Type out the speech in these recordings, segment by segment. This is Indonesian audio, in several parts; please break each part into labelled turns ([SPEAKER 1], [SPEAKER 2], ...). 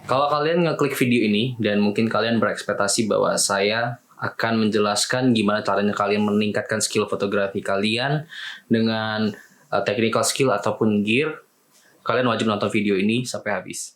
[SPEAKER 1] Kalau kalian ngeklik video ini dan mungkin kalian berekspektasi bahwa saya akan menjelaskan gimana caranya kalian meningkatkan skill fotografi kalian dengan technical skill ataupun gear, kalian wajib nonton video ini sampai habis.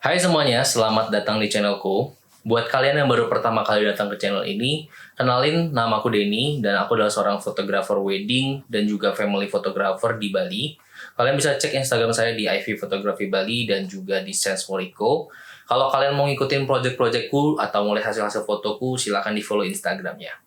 [SPEAKER 1] Hai semuanya, selamat datang di channelku. Buat kalian yang baru pertama kali datang ke channel ini, kenalin, nama aku Denny dan aku adalah seorang fotografer wedding dan juga family photographer di Bali. Kalian bisa cek Instagram saya di Ivy Photography Bali dan juga di Sense Moriko. Kalau kalian mau ngikutin project-projectku atau mulai hasil-hasil fotoku, silahkan di follow Instagramnya.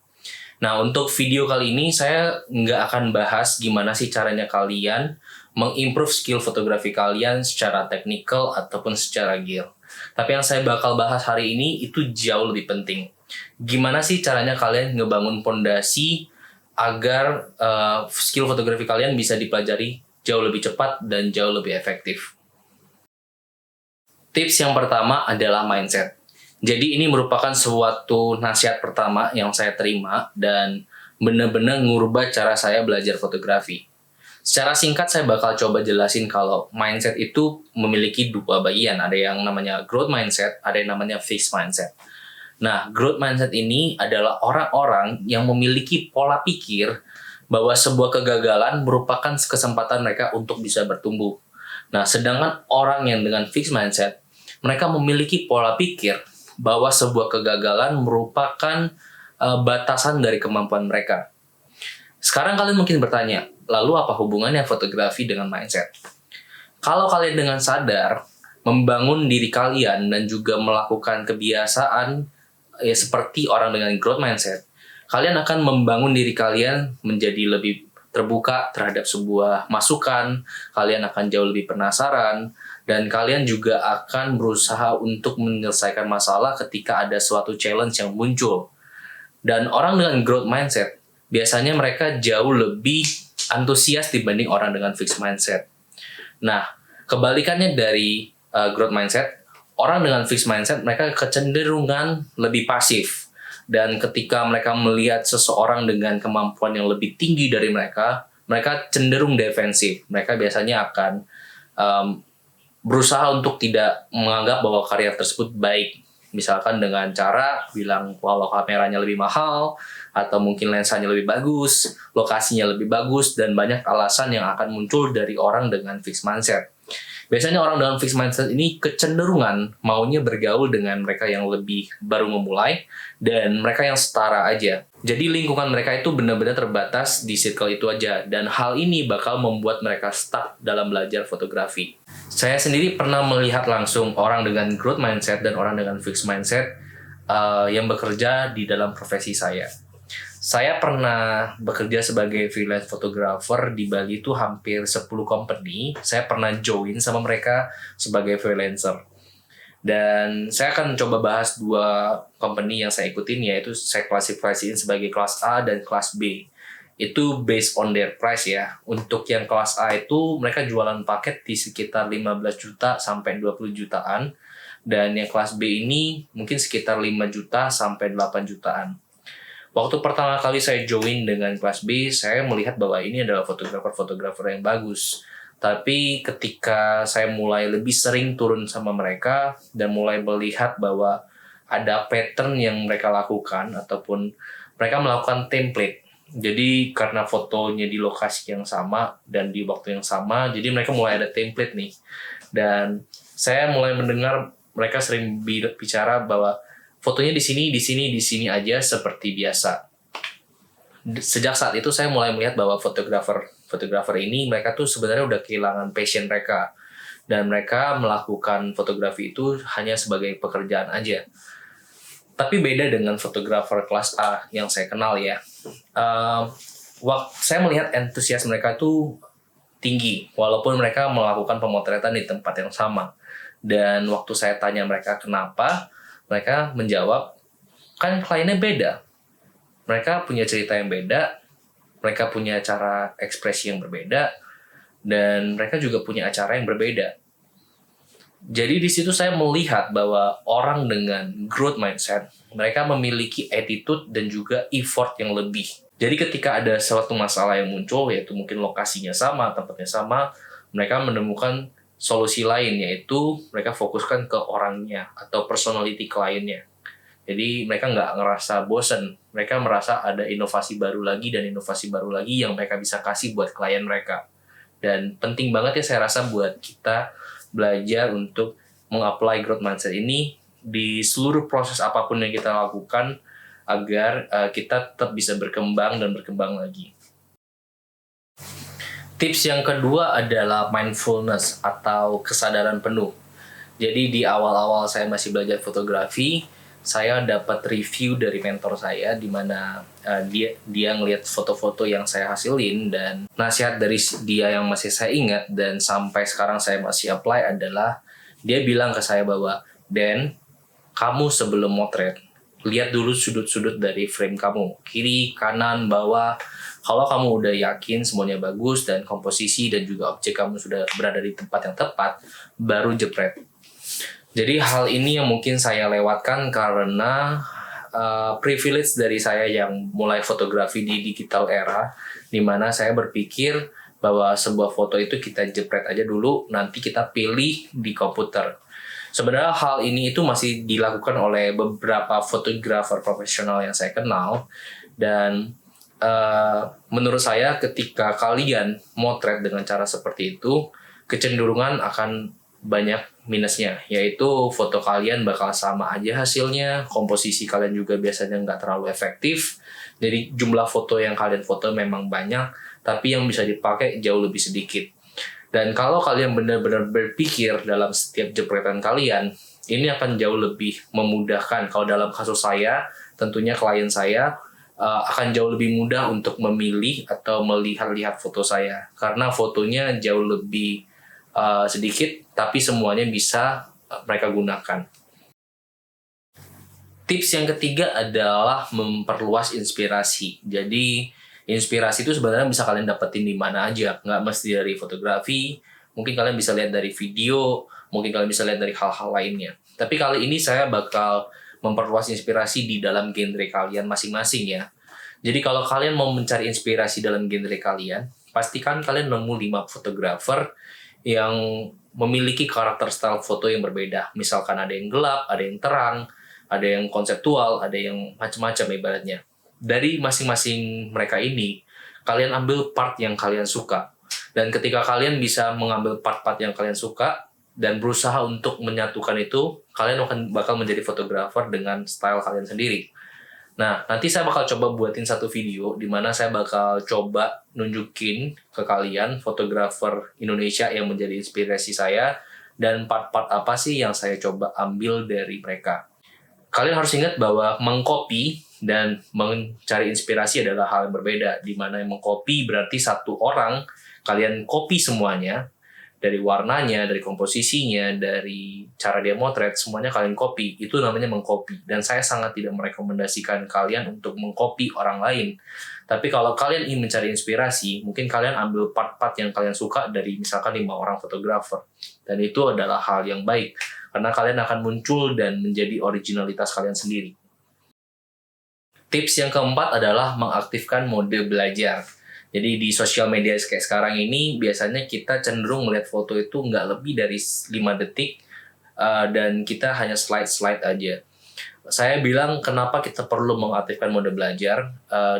[SPEAKER 1] Nah, untuk video kali ini saya nggak akan bahas gimana sih caranya kalian mengimprove skill fotografi kalian secara teknikal ataupun secara gear. Tapi yang saya bakal bahas hari ini itu jauh lebih penting. Gimana sih caranya kalian ngebangun pondasi agar skill fotografi kalian bisa dipelajari jauh lebih cepat dan jauh lebih efektif. Tips yang pertama adalah mindset. Jadi ini merupakan suatu nasihat pertama yang saya terima dan benar-benar ngubah cara saya belajar fotografi. Secara singkat saya bakal coba jelasin kalau mindset itu memiliki dua bagian. Ada yang namanya growth mindset, ada yang namanya fixed mindset. Nah, growth mindset ini adalah orang-orang yang memiliki pola pikir bahwa sebuah kegagalan merupakan kesempatan mereka untuk bisa bertumbuh. Nah, sedangkan orang yang dengan fixed mindset, mereka memiliki pola pikir bahwa sebuah kegagalan merupakan batasan dari kemampuan mereka. Sekarang kalian mungkin bertanya, lalu apa hubungannya fotografi dengan mindset? Kalau kalian dengan sadar membangun diri kalian dan juga melakukan kebiasaan seperti orang dengan growth mindset, kalian akan membangun diri kalian menjadi lebih terbuka terhadap sebuah masukan, kalian akan jauh lebih penasaran, dan kalian juga akan berusaha untuk menyelesaikan masalah ketika ada suatu challenge yang muncul. Dan orang dengan growth mindset, biasanya mereka jauh lebih antusias dibanding orang dengan fixed mindset. Nah, kebalikannya dari growth mindset, orang dengan fixed mindset, mereka kecenderungan lebih pasif. Dan ketika mereka melihat seseorang dengan kemampuan yang lebih tinggi dari mereka, mereka cenderung defensif. Mereka biasanya akan berusaha untuk tidak menganggap bahwa karya tersebut baik. Misalkan dengan cara bilang kalau kameranya lebih mahal, atau mungkin lensanya lebih bagus, lokasinya lebih bagus, dan banyak alasan yang akan muncul dari orang dengan fixed mindset. Biasanya orang dengan fixed mindset ini kecenderungan maunya bergaul dengan mereka yang lebih baru memulai, dan mereka yang setara aja. Jadi lingkungan mereka itu benar-benar terbatas di circle itu aja, dan hal ini bakal membuat mereka stuck dalam belajar fotografi. Saya sendiri pernah melihat langsung orang dengan growth mindset dan orang dengan fixed mindset yang bekerja di dalam profesi saya. Saya pernah bekerja sebagai freelance photographer di Bali itu hampir 10 company. Saya pernah join sama mereka sebagai freelancer. Dan saya akan coba bahas dua company yang saya ikutin, yaitu saya klasifikasiin sebagai kelas A dan kelas B. Itu based on their price ya. Untuk yang kelas A itu mereka jualan paket di sekitar 15 juta sampai 20 jutaan. Dan yang kelas B ini mungkin sekitar 5 juta sampai 8 jutaan. Waktu pertama kali saya join dengan kelas B, saya melihat bahwa ini adalah fotografer-fotografer yang bagus. Tapi ketika saya mulai lebih sering turun sama mereka dan mulai melihat bahwa ada pattern yang mereka lakukan ataupun mereka melakukan template. Jadi karena fotonya di lokasi yang sama dan di waktu yang sama, jadi mereka mulai ada template nih. Dan saya mulai mendengar mereka sering bicara bahwa fotonya di sini aja seperti biasa. Sejak saat itu saya mulai melihat bahwa fotografer ini mereka tuh sebenarnya udah kehilangan passion mereka. Dan mereka melakukan fotografi itu hanya sebagai pekerjaan aja. Tapi beda dengan fotografer kelas A yang saya kenal ya. Saya melihat antusias mereka tuh tinggi, walaupun mereka melakukan pemotretan di tempat yang sama. Dan waktu saya tanya mereka kenapa, mereka menjawab, kan kliennya beda. Mereka punya cerita yang beda, mereka punya cara ekspresi yang berbeda, dan mereka juga punya acara yang berbeda. Jadi di situ saya melihat bahwa orang dengan growth mindset, mereka memiliki attitude dan juga effort yang lebih. Jadi ketika ada suatu masalah yang muncul, yaitu mungkin lokasinya sama, tempatnya sama, mereka menemukan solusi lain, yaitu mereka fokuskan ke orangnya atau personality kliennya. Jadi mereka nggak ngerasa bosen, mereka merasa ada inovasi baru lagi dan inovasi baru lagi yang mereka bisa kasih buat klien mereka. Dan penting banget ya saya rasa buat kita belajar untuk mengapply growth mindset ini di seluruh proses apapun yang kita lakukan agar kita tetap bisa berkembang dan berkembang lagi. Tips yang kedua adalah mindfulness atau kesadaran penuh. Jadi di awal-awal saya masih belajar fotografi, saya dapat review dari mentor saya di mana dia ngelihat foto-foto yang saya hasilin, dan nasihat dari dia yang masih saya ingat dan sampai sekarang saya masih apply adalah dia bilang ke saya bahwa, "Dan, kamu sebelum motret, lihat dulu sudut-sudut dari frame kamu, kiri, kanan, bawah. Kalau kamu udah yakin semuanya bagus dan komposisi dan juga objek kamu sudah berada di tempat yang tepat, baru jepret." Jadi hal ini yang mungkin saya lewatkan karena privilege dari saya yang mulai fotografi di digital era, di mana saya berpikir bahwa sebuah foto itu kita jepret aja dulu, nanti kita pilih di komputer. Sebenarnya hal ini itu masih dilakukan oleh beberapa fotografer profesional yang saya kenal, dan menurut saya ketika kalian motret dengan cara seperti itu, kecenderungan akan banyak minusnya, yaitu foto kalian bakal sama aja hasilnya, komposisi kalian juga biasanya nggak terlalu efektif, jadi jumlah foto yang kalian foto memang banyak, tapi yang bisa dipakai jauh lebih sedikit. Dan kalau kalian benar-benar berpikir dalam setiap jepretan kalian, ini akan jauh lebih memudahkan. Kalau dalam kasus saya, tentunya klien saya akan jauh lebih mudah untuk memilih atau melihat-lihat foto saya, karena fotonya jauh lebih sedikit, tapi semuanya bisa mereka gunakan. Tips yang ketiga adalah memperluas inspirasi. Jadi inspirasi itu sebenarnya bisa kalian dapetin di mana aja, nggak mesti dari fotografi. Mungkin kalian bisa lihat dari video, mungkin kalian bisa lihat dari hal-hal lainnya. Tapi kali ini saya bakal memperluas inspirasi di dalam genre kalian masing-masing ya. Jadi kalau kalian mau mencari inspirasi dalam genre kalian, pastikan kalian nemu 5 fotografer yang memiliki karakter style foto yang berbeda. Misalkan ada yang gelap, ada yang terang, ada yang konseptual, ada yang macam-macam ibaratnya. Dari masing-masing mereka ini, kalian ambil part yang kalian suka. Dan ketika kalian bisa mengambil part-part yang kalian suka dan berusaha untuk menyatukan itu, kalian bakal menjadi fotografer dengan style kalian sendiri. Nah, nanti saya bakal coba buatin satu video di mana saya bakal coba nunjukin ke kalian fotografer Indonesia yang menjadi inspirasi saya dan part-part apa sih yang saya coba ambil dari mereka. Kalian harus ingat bahwa mengcopy dan mencari inspirasi adalah hal yang berbeda, di mana yang mengcopy berarti satu orang kalian copy semuanya, dari warnanya, dari komposisinya, dari cara dia motret, semuanya kalian copy. Itu namanya mengcopy. Dan saya sangat tidak merekomendasikan kalian untuk mengcopy orang lain. Tapi kalau kalian ingin mencari inspirasi, mungkin kalian ambil part-part yang kalian suka dari misalkan 5 orang fotografer. Dan itu adalah hal yang baik, karena kalian akan muncul dan menjadi originalitas kalian sendiri. Tips yang keempat adalah mengaktifkan mode belajar. Jadi di sosial media kayak sekarang ini, biasanya kita cenderung melihat foto itu nggak lebih dari 5 detik, dan kita hanya slide-slide aja. Saya bilang kenapa kita perlu mengaktifkan mode belajar.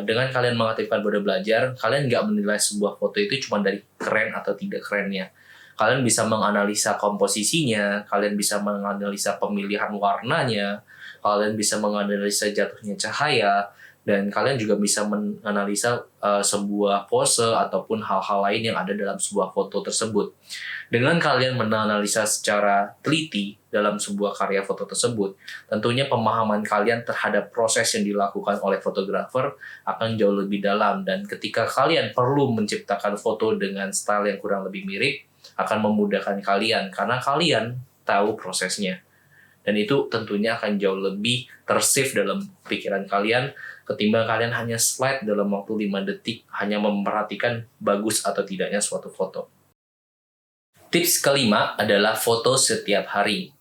[SPEAKER 1] Dengan kalian mengaktifkan mode belajar, kalian nggak menilai sebuah foto itu cuma dari keren atau tidak kerennya. Kalian bisa menganalisa komposisinya, kalian bisa menganalisa pemilihan warnanya, kalian bisa menganalisa jatuhnya cahaya, dan kalian juga bisa menganalisa sebuah pose ataupun hal-hal lain yang ada dalam sebuah foto tersebut. Dengan kalian menganalisa secara teliti dalam sebuah karya foto tersebut, tentunya pemahaman kalian terhadap proses yang dilakukan oleh fotografer akan jauh lebih dalam, dan ketika kalian perlu menciptakan foto dengan style yang kurang lebih mirip, akan memudahkan kalian karena kalian tahu prosesnya. Dan itu tentunya akan jauh lebih tersave dalam pikiran kalian ketimbang kalian hanya slide dalam waktu 5 detik hanya memperhatikan bagus atau tidaknya suatu foto. Tips kelima adalah foto setiap hari.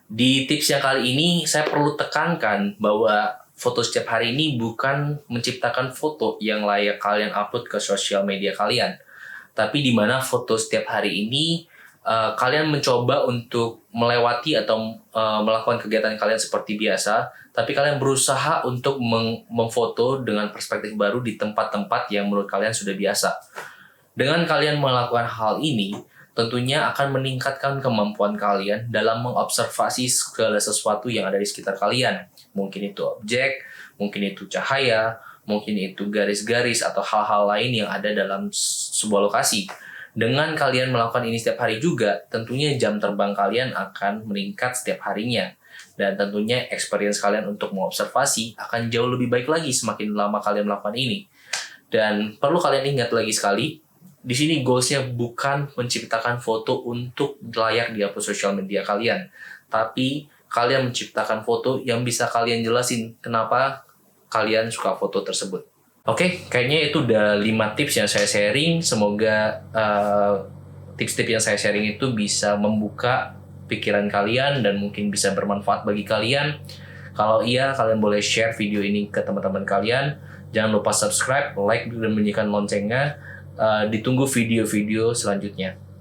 [SPEAKER 1] Di tips yang kali ini saya perlu tekankan bahwa foto setiap hari ini bukan menciptakan foto yang layak kalian upload ke sosial media kalian. Tapi di mana foto setiap hari ini kalian mencoba untuk melewati atau melakukan kegiatan kalian seperti biasa, tapi kalian berusaha untuk memfoto dengan perspektif baru di tempat-tempat yang menurut kalian sudah biasa. Dengan kalian melakukan hal ini, tentunya akan meningkatkan kemampuan kalian dalam mengobservasi segala sesuatu yang ada di sekitar kalian. Mungkin itu objek, mungkin itu cahaya, mungkin itu garis-garis atau hal-hal lain yang ada dalam sebuah lokasi. Dengan kalian melakukan ini setiap hari juga, tentunya jam terbang kalian akan meningkat setiap harinya. Dan tentunya experience kalian untuk mengobservasi akan jauh lebih baik lagi semakin lama kalian melakukan ini. Dan perlu kalian ingat lagi sekali, di sini goals-nya bukan menciptakan foto untuk layak di upload sosial media kalian, tapi kalian menciptakan foto yang bisa kalian jelasin kenapa kalian suka foto tersebut. Oke, kayaknya itu udah 5 tips yang saya sharing. Semoga tips-tips yang saya sharing itu bisa membuka pikiran kalian dan mungkin bisa bermanfaat bagi kalian. Kalau iya, kalian boleh share video ini ke teman-teman kalian. Jangan lupa subscribe, like, dan bunyikan loncengnya. Ditunggu video-video selanjutnya.